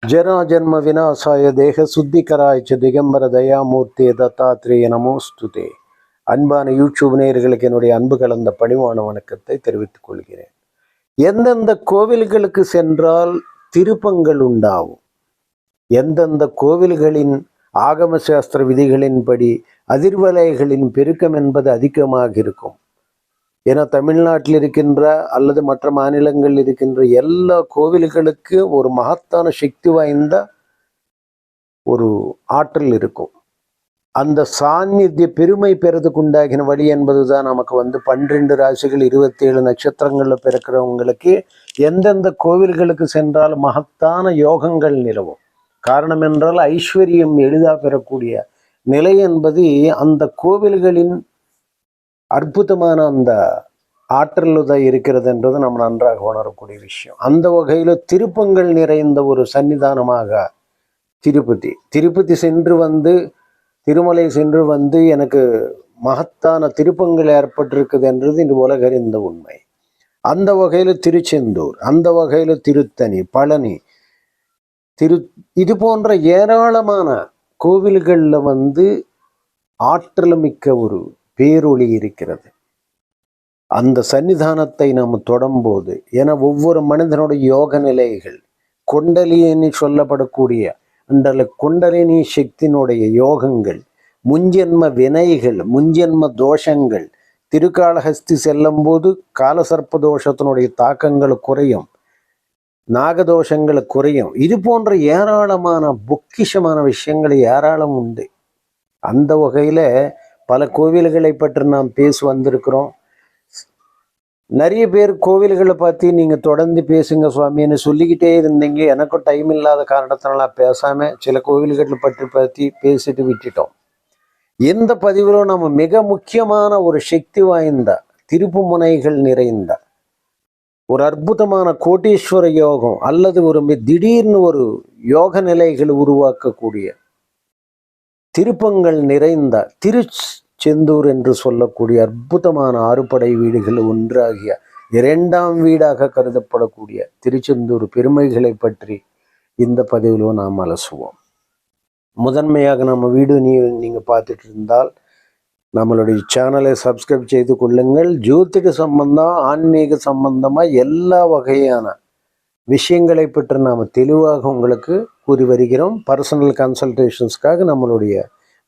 ஜராஜன்ம விநாசாய தேக சுத்திகராய்ச்ச திகம்பர தயாமூர்த்தி தத்தாத்ரேய நமோஸ்துதே. அன்பான யூடியூப் நேயர்களுக்கு என்னுடைய அன்பு கலந்த பணிவான வணக்கத்தை தெரிவித்துக் கொள்கிறேன். எந்தெந்த கோவில்களுக்கு சென்றால் திருப்பங்கள் உண்டாகும், எந்தெந்த கோவில்களின் ஆகம சாஸ்திர விதிகளின்படி அதிர்வலைகளின் பெருக்கம் என்பது அதிகமாக இருக்கும். ஏன்னா தமிழ்நாட்டில் இருக்கின்ற அல்லது மற்ற மாநிலங்களில் இருக்கின்ற எல்லா கோவில்களுக்கு ஒரு மகத்தான சக்தி வாய்ந்த ஒரு ஆற்றல் இருக்கும். அந்த சாநித்திய பெருமை பெறதுக்கு உண்டாகின வழி என்பதுதான் நமக்கு 12 ராசிகள் 27 நட்சத்திரங்களில் பிறக்கிறவங்களுக்கு எந்தெந்த கோவில்களுக்கு சென்றால் மகத்தான யோகங்கள் நிலவும். காரணம் என்றால் ஐஸ்வர்யம் எளிதாக பெறக்கூடிய நிலை என்பது அந்த கோவில்களின் அற்புதமான அந்த ஆற்றல் தான் இருக்கிறது என்றது நம்ம நன்றாக உணரக்கூடிய விஷயம். அந்த வகையில் திருப்பங்கள் நிறைந்த ஒரு சன்னிதானமாக திருப்பதி சென்று திருமலை சென்று எனக்கு மகத்தான திருப்பங்கள் ஏற்பட்டிருக்குது என்றது இந்த உலகறிந்த உண்மை. அந்த வகையில் திருச்செந்தூர், அந்த வகையில் திருத்தணி, பழனி, இது போன்ற ஏராளமான கோவில்களில் ஆற்றல் மிக்க ஒரு பேரொளி இருக்கிறது. அந்த சன்னிதானத்தை நாம் தொடரும்போது, என ஒவ்வொரு மனிதனுடைய யோக நிலைகள் கொண்டலினி சொல்லப்படக்கூடிய அந்த குண்டலினி சக்தியினுடைய யோகங்கள், முன்ஜென்ம வினைகள், முன்ஜென்ம தோஷங்கள், திருக்காளஹஸ்தி செல்லும் போது காலசர்ப்ப தோஷத்தினுடைய தாக்கங்கள் குறையும், நாகதோஷங்கள் குறையும். இது போன்ற ஏராளமான பொக்கிஷமான விஷயங்கள் ஏராளம் உண்டு. அந்த வகையில பல கோவில்களை பற்றி நாம் பேசி வந்திருக்கிறோம். நிறைய பேர் கோவில்களை பற்றி நீங்கள் தொடர்ந்து பேசுங்க சுவாமின்னு சொல்லிக்கிட்டே இருந்தீங்க. எனக்கும் டைம் இல்லாத காரணத்தினால பேசாமல் சில கோவில்களை பற்றி பேசிட்டு விட்டுட்டோம். இந்த பதிவில் நம்ம மிக முக்கியமான ஒரு சக்தி வாய்ந்த திருப்பு முனைகள் நிறைந்த ஒரு அற்புதமான கோட்டீஸ்வர யோகம் அல்லது ஒரு திடீர்னு ஒரு யோக நிலைகள் உருவாக்கக்கூடிய திருப்பங்கள் நிறைந்த திருச்செந்தூர் என்று சொல்லக்கூடிய அற்புதமான 6 படை வீடுகள் ஒன்றாகிய 2ஆம் வீடாக கருதப்படக்கூடிய திருச்செந்தூர் பெருமைகளை பற்றி இந்த பதிவில் நாம் அலசுவோம். முதன்மையாக நம்ம வீடியோ நீங்கள் பார்த்துட்டு இருந்தால் நம்மளுடைய சேனலை சப்ஸ்கிரைப் செய்து கொள்ளுங்கள். ஜோதிட சம்பந்தம், ஆன்மீக சம்பந்தமாக எல்லா வகையான விஷயங்களை பற்றி நாம் தெளிவாக உங்களுக்கு கூறி வருகிறோம். பர்சனல் கன்சல்டேஷன்ஸ்க்காக நம்மளுடைய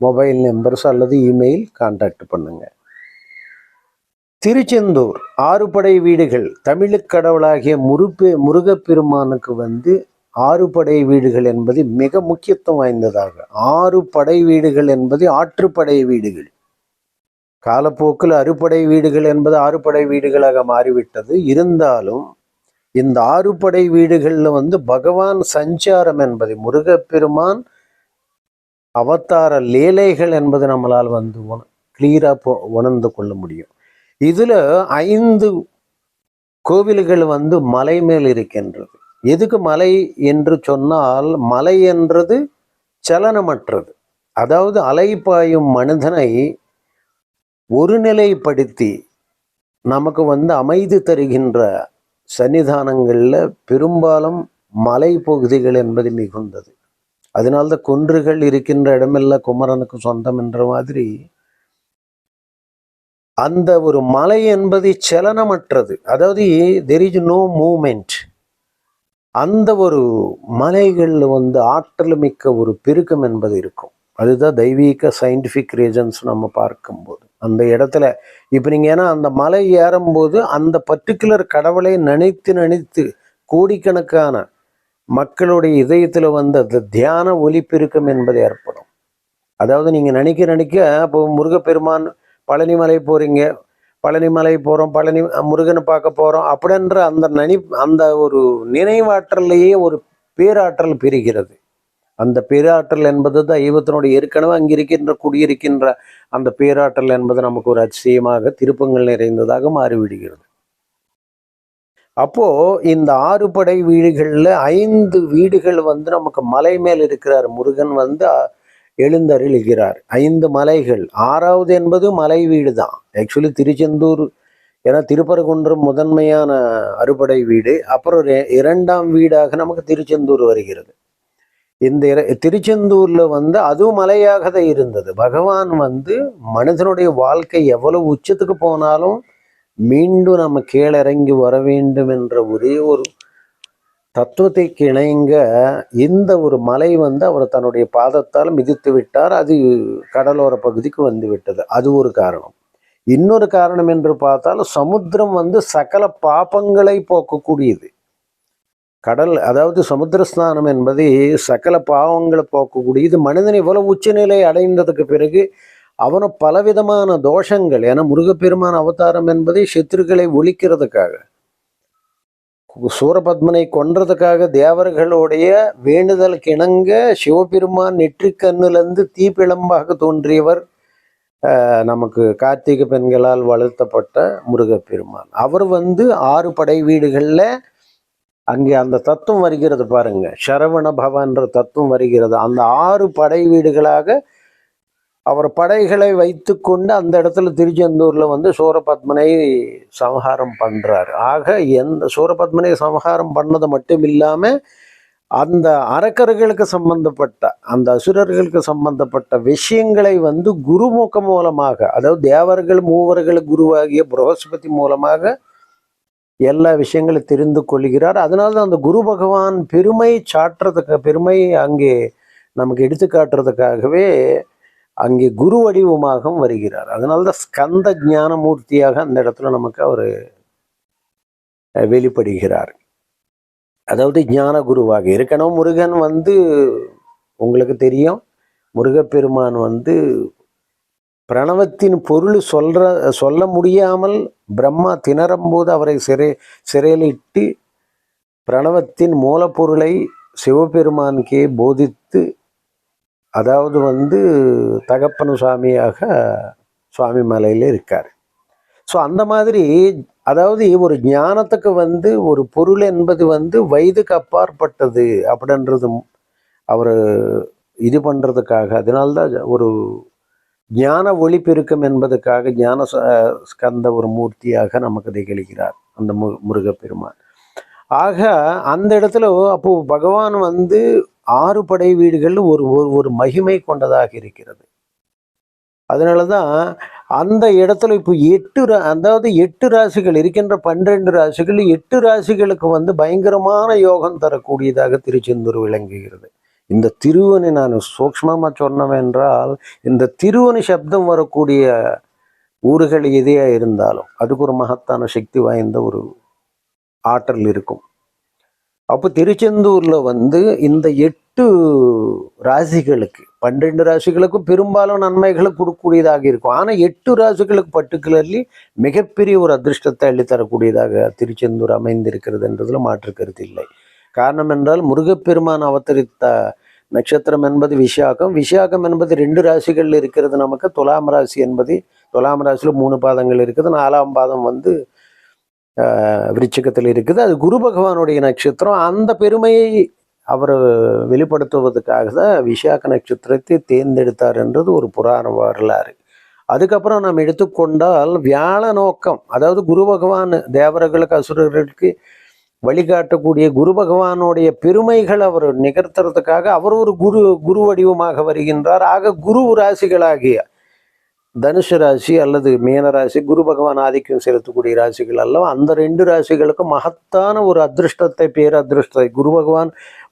மொபைல் நம்பர்ஸ் அல்லது இமெயில் கான்டாக்ட் பண்ணுங்க. திருச்செந்தூர் 6 படை வீடுகள், தமிழுக் கடவுளாகிய முருகப்பெருமானுக்கு 6 படை வீடுகள் என்பது மிக முக்கியத்துவம் வாய்ந்ததாக. 6 படை வீடுகள் என்பது ஆற்றுப்படை வீடுகள். காலப்போக்கில் அறுபடை வீடுகள் என்பது 6 படை வீடுகளாக மாறிவிட்டது. இருந்தாலும் இந்த 6 படை வீடுகளில் பகவான் சஞ்சாரம் என்பது முருகப்பெருமான் அவதார லீலைகள் என்பது நம்மளால் கிளியராக உணர்ந்து கொள்ள முடியும். இதில் 5 கோவில்கள் மலை மேல் இருக்கின்றது. எதுக்கு மலை என்று சொன்னால், மலை என்றது சலனமற்றது. அதாவது அலைப்பாயும் மனிதனை ஒருநிலைப்படுத்தி நமக்கு அமைதி தருகின்ற சன்னிதானங்களில் பெரும்பாலும் மலை பகுதிகள் என்பது மிகுந்தது. அதனால்தான் குன்றுகள் இருக்கின்ற இடமெல்லாம் குமரனுக்கு சொந்தம் என்ற மாதிரி அந்த ஒரு மலை என்பது சலனமற்றது. அதாவது தெர் இஸ் நோ மூமெண்ட். அந்த ஒரு மலைகளில் ஆற்றல் மிக்க ஒரு பெருக்கம் என்பது இருக்கும். அதுதான் தெய்வீக சயின்டிஃபிக் ரீசன்ஸ் நம்ம பார்க்கும்போது அந்த இடத்துல இப்போ நீங்கள் ஏன்னா அந்த மலை ஏறும்போது அந்த பர்டிகுலர் கடவுளை நினைத்து கோடிக்கணக்கான மக்களுடைய இதயத்தில் அந்த தியான ஒலிப்பெருக்கம் என்பது ஏற்படும். அதாவது நீங்கள் நினைக்க இப்போ முருகப்பெருமான் பழனி மலை போகிறீங்க, பழனி மலை போகிறோம், பழனி முருகனை பார்க்க போகிறோம் அப்படின்ற அந்த ஒரு நினைவாற்றலையே ஒரு பேராற்றல் பெறுகிறது. அந்த பேராற்றல் என்பது தெய்வத்தினுடைய ஏற்கனவே அங்கிருக்கின்ற குடியிருக்கின்ற அந்த பேராற்றல் என்பது நமக்கு ஒரு அதிசயமாக திருப்பங்கள் நிறைந்ததாக மாறிவிடுகிறது. அப்போ இந்த 6 படை வீடுகளில் 5 வீடுகள் நமக்கு மலை மேல் இருக்கிறார். முருகன் எழுந்தருளுகிறார். 5 மலைகள், 6வது என்பது மலை வீடு தான். ஆக்சுவலி திருச்செந்தூர் ஏன்னா திருப்பரங்குன்றம் முதன்மையான அறுபடை வீடு. அப்புறம் இரண்டாம் வீடாக நமக்கு திருச்செந்தூர் வருகிறது. இந்த திருச்செந்தூர்ல வந்து அதுவும் மலையாக தான் இருந்தது. பகவான் வந்து மனிதனுடைய வாழ்க்கை எவ்வளவு உச்சத்துக்கு போனாலும் மீண்டும் நம்ம கீழிறங்கி வர வேண்டும் என்ற ஒரே ஒரு தத்துவத்தை இணங்க இந்த ஒரு மலை வந்து அவர் தன்னுடைய பாதத்தால் மிதித்து விட்டார். அது கடலோர பகுதிக்கு வந்து விட்டது. அது ஒரு காரணம். இன்னொரு காரணம் என்று பார்த்தால் சமுத்திரம் வந்து சகல பாபங்களை போக்கக்கூடியது. கடல், அதாவது சமுத்திர ஸ்நானம் என்பது சகல பாவங்களை போக்கக்கூடியது. மனிதன் இவ்வளவு உச்சநிலை அடைந்ததுக்கு பிறகு அவனை பலவிதமான தோஷங்கள், ஏன்னா முருகப்பெருமான் அவதாரம் என்பதை சத்துருக்களை ஒழிக்கிறதுக்காக, சூரபத்மனை கொன்றதுக்காக தேவர்களுடைய வேண்டுதலுக்கு இணங்க சிவபெருமான் நெற்றிக்கண்ணிலிருந்து தீப்பிழம்பாக தோன்றியவர் நமக்கு கார்த்திகை பெண்களால் வளர்த்தப்பட்ட முருகப்பெருமான். அவர் வந்து 6 படை வீடுகளில் அங்கே அந்த தத்துவம் வருகிறது பாருங்க, சரவண பவன்ற தத்துவம் வருகிறது. அந்த 6 படை வீடுகளாக அவர் படைகளை வைத்து கொண்டு அந்த இடத்துல திருச்செந்தூர்ல வந்து சூரபத்மனை சம்ஹாரம் பண்றாரு. ஆக எந்த சூரபத்மனை சம்ஹாரம் பண்ணது மட்டும் இல்லாம அந்த அரக்கர்களுக்கு சம்பந்தப்பட்ட, அந்த அசுரர்களுக்கு சம்பந்தப்பட்ட விஷயங்களை வந்து குருமுகம் மூலமாக, அதாவது தேவர்கள் மூவர்கள் குருவாகிய பிரகஸ்பதி மூலமாக எல்லா விஷயங்களும் தெரிந்து கொள்கிறார். அதனால்தான் அந்த குரு பகவான் பெருமை சாட்டுறதுக்கு, பெருமை அங்கே நமக்கு எடுத்துக்காட்டுறதுக்காகவே அங்கே குரு வடிவமாகவும் வருகிறார். அதனால்தான் ஸ்கந்த ஞானமூர்த்தியாக அந்த இடத்துல நமக்கு அவர் வெளிப்படுகிறார். அதாவது ஞான குருவாக இருக்கணும். முருகன் வந்து உங்களுக்கு தெரியும், முருகப்பெருமான் வந்து பிரணவத்தின் பொருள் சொல்ல முடியாமல் பிரம்மா திணறும்போது அவரை சிறையிலிட்டு பிரணவத்தின் மூலப்பொருளை சிவபெருமானுக்கே போதித்து, அதாவது வந்து தகப்பன சுவாமியாக சுவாமி மலையில் இருக்கார். ஸோ அந்த மாதிரி, அதாவது ஒரு ஞானத்துக்கு வந்து ஒரு பொருள் என்பது வந்து வயதுக்கு அப்பாற்பட்டது அப்படின்றது அவர் இது பண்ணுறதுக்காக, அதனால்தான் ஒரு ஞான ஒளிப்பெருக்கம் என்பதற்காக ஞான ஸ்கந்த ஒரு மூர்த்தியாக நமக்கு திகழ்கிறார் அந்த முருகப்பெருமான். ஆக அந்த இடத்துல அப்போ பகவான் வந்து 6 படை வீடுகள் ஒரு மகிமை கொண்டதாக இருக்கிறது. அதனாலதான் அந்த இடத்துல இப்போ 8 ராசிகள் இருக்கின்ற 12 ராசிகள், 8 ராசிகளுக்கு வந்து பயங்கரமான யோகம் தரக்கூடியதாக திருச்செந்தூர் விளங்குகிறது. இந்த திருவனி, நான் சூக்ஷ்மமா சொன்னவன் என்றால், இந்த திருவனி சப்தம் வரக்கூடிய ஊர்கள் எதையா இருந்தாலும் அதுக்கு ஒரு மகத்தான சக்தி வாய்ந்த ஒரு ஆற்றல் இருக்கும். அப்போ திருச்செந்தூர்ல வந்து இந்த 8 ராசிகளுக்கு, 12 ராசிகளுக்கும் பெரும்பாலும் நன்மைகளை கொடுக்கக்கூடியதாக இருக்கும். ஆனால் 8 ராசிகளுக்கு பர்டிகுலர்லி மிகப்பெரிய ஒரு அதிர்ஷ்டத்தை அள்ளித்தரக்கூடியதாக திருச்செந்தூர் அமைந்திருக்கிறது என்றதுல மாற்று கருத்து இல்லை. காரணம் என்றால் முருகப்பெருமான் அவதரித்த நட்சத்திரம் என்பது விசாகம். விசாகம் என்பது 2 ராசிகள் இருக்கிறது. நமக்கு துலாம் ராசி என்பது, துலாம் ராசியில் 3 பாதங்கள் இருக்குது. 4ஆம் பாதம் வந்து விருச்சிகத்தில் இருக்குது. அது குரு பகவானுடைய நட்சத்திரம். அந்த பெருமையை அவர் வெளிப்படுத்துவதற்காக தான் விசாக நட்சத்திரத்தை தேர்ந்தெடுத்தார் என்றது ஒரு புராண வரலாறு. அதுக்கப்புறம் நாம் எடுத்துக்கொண்டால் வியாழ நோக்கம், அதாவது குரு பகவான் தேவர்களுக்கு அசுரர்களுக்கு வழிகாட்டக்கூடிய குரு பகவானுடைய பெருமைகள் அவர் நிகழ்த்துறதுக்காக அவர் ஒரு குரு வடிவமாக வருகின்றார். ஆக குரு ராசிகளாகிய தனுசு ராசி அல்லது மீன ராசி, குரு பகவான் ஆதிக்கம் செலுத்தக்கூடிய ராசிகள் அல்லவா, அந்த 2 ராசிகளுக்கும் மகத்தான ஒரு அதிர்ஷ்டத்தை, பேரதிர்ஷ்டத்தை குரு பகவான்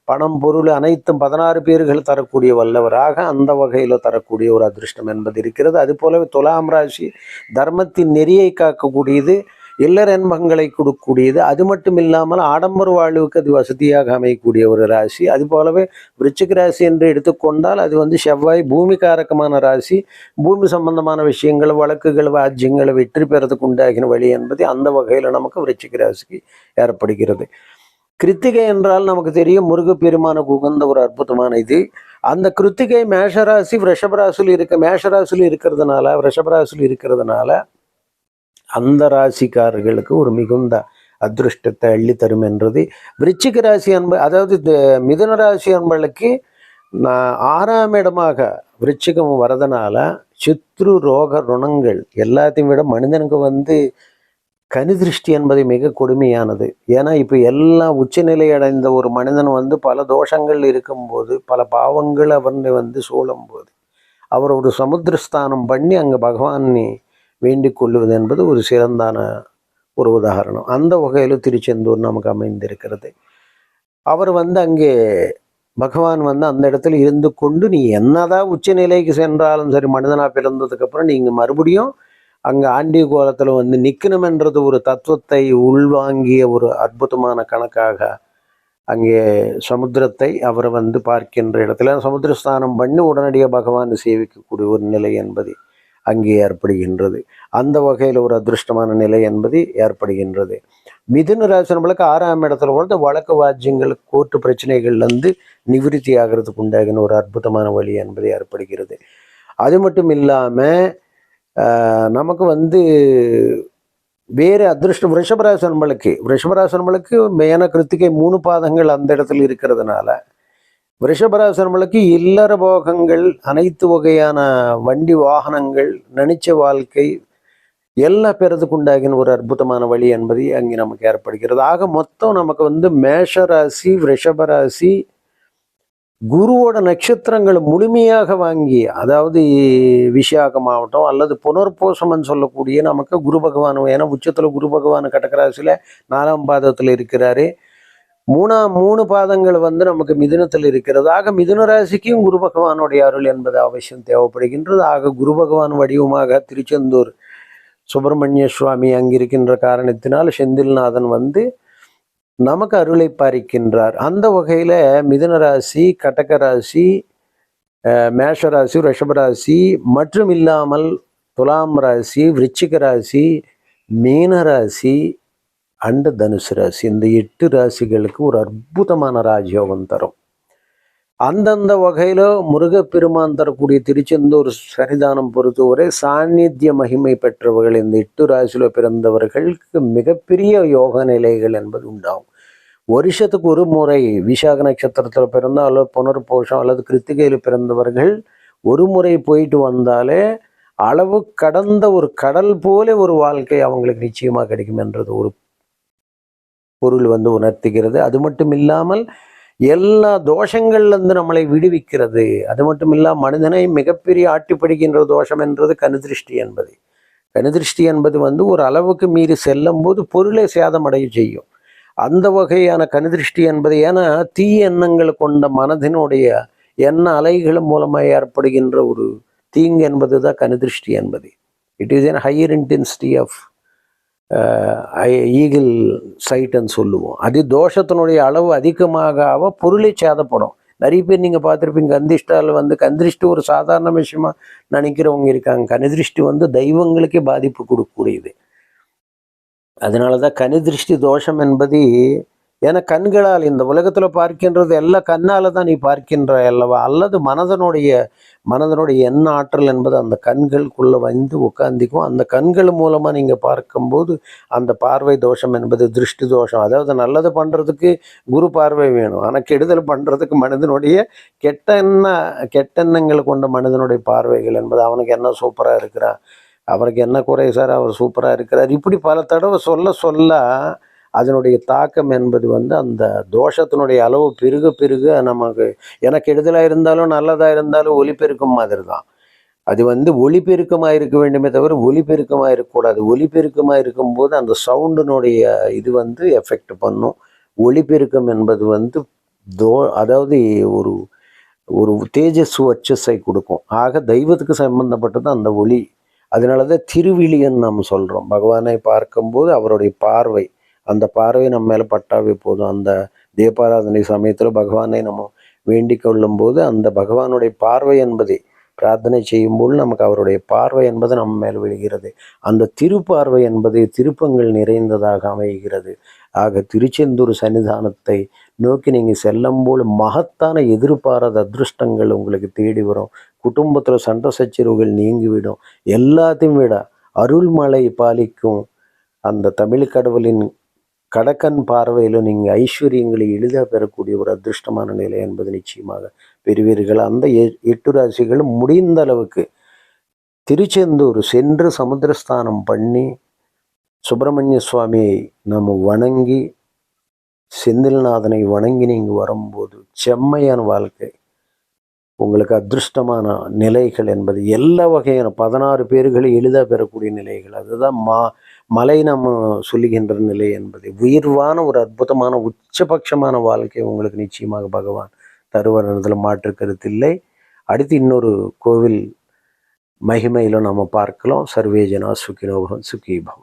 பணம் பொருள் அனைத்தும் 16 பேர்கள் தரக்கூடிய வல்லவராக அந்த வகையில் தரக்கூடிய ஒரு அதிர்ஷ்டம் என்பது இருக்கிறது. அது போலவே துலாம் ராசி தர்மத்தின் நெறியை காக்கக்கூடியது, இல்லற இன்பங்களை கொடுக்கக்கூடியது. அது மட்டும் இல்லாமல் ஆடம்பர வாழ்வுக்கு அது வசதியாக அமையக்கூடிய ஒரு ராசி. அது போலவே விருச்சிக ராசி என்று எடுத்துக்கொண்டால் அது வந்து செவ்வாய் பூமிகாரகமான ராசி. பூமி சம்பந்தமான விஷயங்கள், வழக்குகள், வாஜ்யங்களை வெற்றி பெறதுக்கு உண்டாகின வழி என்பது அந்த வகையில் நமக்கு விருச்சிக ராசிக்கு ஏற்படுகிறது. கிருத்திகை என்றால் நமக்கு தெரியும் முருகப்பெருமானுக்கு உகந்த ஒரு அற்புதமான இது. அந்த கிருத்திகை மேஷராசி மேஷராசியில் இருக்கிறதுனால அந்த ராசிக்காரர்களுக்கு ஒரு மிகுந்த அதிருஷ்டத்தை அள்ளி தரும் என்றது. விருச்சிக ராசி அதாவது மிதுன ராசி அன்பர்களுக்கு 6ஆம் இடமாக விருச்சிகம் வரதுனால சித்ரு ரோக ருணங்கள் எல்லாத்தையும் விட மனிதனுக்கு வந்து கனிதிருஷ்டி என்பது மிக கொடுமையானது. ஏன்னா இப்போ எல்லாம் உச்சநிலை அடைந்த ஒரு மனிதன் வந்து பல தோஷங்கள் இருக்கும்போது, பல பாவங்கள் அவனை வந்து சூழும்போது, அவர் ஒரு சமுத்திரஸ்தானம் பண்ணி அங்கே பகவானை வேண்டிக் கொள்வது என்பது ஒரு சிறந்தான ஒரு உதாரணம். அந்த வகையில் திருச்செந்தூர் நமக்கு அமைந்திருக்கிறது. அவர் வந்து அங்கே பகவான் வந்து அந்த இடத்துல இருந்து கொண்டு, நீ என்னதான் உச்சநிலைக்கு சென்றாலும் சரி, மனிதனாக பிறந்ததுக்கப்புறம் நீங்கள் மறுபடியும் அங்கே ஆண்டிய கோலத்தில் வந்து நிற்கணுமென்றது ஒரு தத்துவத்தை உள்வாங்கிய ஒரு அற்புதமான கணக்காக அங்கே சமுத்திரத்தை அவர் வந்து பார்க்கின்ற இடத்துல சமுத்திரஸ்தானம் பண்ணி உடனடியாக பகவான் சேவிக்கக்கூடிய ஒரு நிலை என்பது அங்கே ஏற்படுகின்றது. அந்த வகையில் ஒரு அதிருஷ்டமான நிலை என்பது ஏற்படுகின்றது. மிதுன ராசி நம்மளுக்கு 6ஆம் இடத்துல வந்து வழக்கு வாஜ்யங்கள் கோர்ட்டு பிரச்சனைகள்லேருந்து நிவிருத்தி ஆகிறதுக்கு உண்டாகின ஒரு அற்புதமான வழி என்பது ஏற்படுகிறது. அது மட்டும் இல்லாமல் நமக்கு வந்து வேறு அதிருஷ்டம் ரிஷபராசி நம்மளுக்கு மெயினாக கிருத்திகை 3 பாதங்கள் அந்த இடத்துல இருக்கிறதுனால ரிஷபராசி இல்லற போகங்கள், அனைத்து வகையான வண்டி வாகனங்கள், நினைச்ச வாழ்க்கை எல்லாம் பெறதுக்கு உண்டாகின ஒரு அற்புதமான வழி என்பது அங்கே நமக்கு ஏற்படுகிறது. ஆக மொத்தம் நமக்கு வந்து மேஷராசி, ரிஷபராசி குருவோட நட்சத்திரங்களை முழுமையாக வாங்கி, அதாவது விஷாகம் ஆகட்டும் அல்லது புனர்பூசம்னு சொல்லக்கூடிய நமக்கு குரு பகவான், ஏன்னா உச்சத்தில் குரு பகவான் கடகராசியில் 4ஆம் பாதத்தில் இருக்கிறாரு. 3 பாதங்கள் வந்து நமக்கு மிதுனத்தில் இருக்கிறது. ஆக மிதுன ராசிக்கும் குரு பகவானுடைய அருள் என்பது அவசியம் தேவைப்படுகின்றது. ஆக குரு பகவான் வடிவமாக திருச்செந்தூர் சுப்பிரமணிய சுவாமி அங்கிருக்கின்ற காரணத்தினால் செந்தில்நாதன் வந்து நமக்கு அருளை பாரிக்கின்றார். அந்த வகையில் மிதுன ராசி, கடக ராசி, மேஷராசி, ரிஷபராசி மற்றும் இல்லாமல் துலாம் ராசி, விருச்சிக ராசி, மீன ராசி அண்டு தனுசு ராசி, இந்த 8 ராசிகளுக்கு ஒரு அற்புதமான ராஜயோகம் தரும். அந்தந்த வகையில் முருகப்பெருமான் தரக்கூடிய திருச்செந்தூர் சன்னிதானம் பொறுத்தவரை சாநித்திய மகிமை பெற்றவர்கள் இந்த 8 ராசியில் பிறந்தவர்களுக்கு மிகப்பெரிய யோக நிலைகள் என்பது உண்டாகும். வருஷத்துக்கு ஒரு முறை விசாக நட்சத்திரத்தில் பிறந்தால் அல்லது புனர்பூஷம் அல்லது கிருத்திகையில் பிறந்தவர்கள் ஒரு முறை போயிட்டு வந்தாலே அளவு கடந்த ஒரு கடல் போல ஒரு வாழ்க்கை அவங்களுக்கு நிச்சயமாக கிடைக்கும் என்றது ஒரு பொருள் வந்து உணர்த்துகிறது. அது மட்டும் இல்லாமல் எல்லா தோஷங்கள்லேருந்து நம்மளை விடுவிக்கிறது. அது மட்டும் இல்லாமல் மனிதனை மிகப்பெரிய ஆட்டிப்படுகின்ற தோஷம் என்றது கனுதிருஷ்டி என்பது வந்து ஒரு அளவுக்கு மீறி செல்லும் போது பொருளை சேதமடைய செய்யும். அந்த வகையான கனுதிருஷ்டி என்பது, ஏன்னா தீய எண்ணங்கள் கொண்ட மனதினுடைய எண்ண அலைகள் மூலமாக ஏற்படுகின்ற ஒரு தீங்கு என்பது தான் கனுதிருஷ்டி என்பது. It is an higher intensity of eagle சைட்டுன்னு சொல்லுவோம். அது தோஷத்தினுடைய அளவு அதிகமாக பொருளை சேதப்படும். நிறைய பேர் நீங்கள் பார்த்துருப்பீங்க, கந்திஷ்டாவில் வந்து கந்திருஷ்டி ஒரு சாதாரண விஷயமா நினைக்கிறவங்க இருக்காங்க. கனிதிருஷ்டி வந்து தெய்வங்களுக்கே பாதிப்பு கொடுக்கக்கூடியது. அதனால தான் கனிதிருஷ்டி தோஷம் என்பது, ஏன்னா கண்களால் இந்த உலகத்தில் பார்க்கின்றது எல்லாம் கண்ணால் தான் நீ பார்க்கின்ற அல்லவா, அல்லது மனதனுடைய எண்ண ஆற்றல் என்பது அந்த கண்களுக்குள்ளே வந்து உட்காந்திக்கும். அந்த கண்கள் மூலமாக நீங்கள் பார்க்கும்போது அந்த பார்வை தோஷம் என்பது திருஷ்டி தோஷம். அதாவது நல்லது பண்ணுறதுக்கு குரு பார்வை வேணும், ஆனால் கெடுதல் பண்ணுறதுக்கு மனிதனுடைய கெட்டெண்ணங்கள் கொண்ட மனிதனுடைய பார்வைகள் என்பது, அவனுக்கு என்ன சூப்பராக இருக்கிறான், அவருக்கு என்ன குறை சார், அவர் சூப்பராக இருக்கிறார், இப்படி பல தடவை சொல்ல அதனுடைய தாக்கம் என்பது வந்து அந்த தோஷத்தினுடைய அளவு பெருக நமக்கு, எனக்கு கெடுதலாக இருந்தாலும் நல்லதாக இருந்தாலும் ஒளிபெருக்கம் மாதிரி தான். அது வந்து ஒளிபெருக்கமாக இருக்க வேண்டுமே தவிர ஒளிபெருக்கமாக இருக்கக்கூடாது. ஒளிபெருக்கமாக இருக்கும்போது அந்த சவுண்டினுடைய இது வந்து எஃபெக்ட் பண்ணும். ஒளிபெருக்கம் என்பது வந்து அதாவது ஒரு ஒரு தேஜஸ் வச்சஸை கொடுக்கும். ஆக தெய்வத்துக்கு சம்பந்தப்பட்டது அந்த ஒளி. அதனால தான் திருவிழியன்னு நாம் சொல்கிறோம். பகவானை பார்க்கும்போது அவருடைய பார்வை, அந்த பார்வை நம்ம மேலே பட்டாவே போதும். அந்த தீபாராதனை சமயத்தில் பகவானை நம்ம வேண்டிக் கொள்ளும்போது அந்த பகவானுடைய பார்வை என்பதை பிரார்த்தனை செய்யும்போது நமக்கு அவருடைய பார்வை என்பது நம்ம மேல் விழுகிறது. அந்த திருப்பார்வை என்பது திருப்பங்கள் நிறைந்ததாக அமைகிறது. ஆக திருச்செந்தூர் சன்னிதானத்தை நோக்கி நீங்கள் செல்லும்போது மகத்தான எதிர்பாராத அதிருஷ்டங்கள் உங்களுக்கு தேடி வரும். குடும்பத்தில் சண்டை சச்சரவுகள் நீங்கிவிடும். எல்லாத்தையும் விட அருள்மலை பாலிக்கும் அந்த தமிழ் கடவுளின் கடக்கன் பார்வையிலும் நீங்கள் ஐஸ்வர்யங்களை எளிதாக பெறக்கூடிய ஒரு அதிருஷ்டமான நிலை என்பது நிச்சயமாக பெறுவீர்கள். அந்த 8 ராசிகளும் முடிந்த அளவுக்கு திருச்செந்தூர் சென்று சமுத்திரஸ்தானம் பண்ணி சுப்பிரமணிய சுவாமியை நம்ம வணங்கி செந்தில்நாதனை வணங்கி நீங்கள் வரும்போது செம்மையான வாழ்க்கை, உங்களுக்கு அதிருஷ்டமான நிலைகள் என்பது எல்லா வகையான 16 பேர்களை எளிதாக பெறக்கூடிய நிலைகள், அதுதான் மலை நம்ம சொல்லுகின்ற நிலை என்பது உயர்வான ஒரு அற்புதமான உச்சபட்சமான வாழ்க்கை உங்களுக்கு நிச்சயமாக பகவான் தருவதில் மாற்று கருத்தில்லை. அடுத்து இன்னொரு கோவில் மகிமையிலும் நம்ம பார்க்கலாம். சர்வே ஜனா சுகினோ பவந்து, சுகி பவ.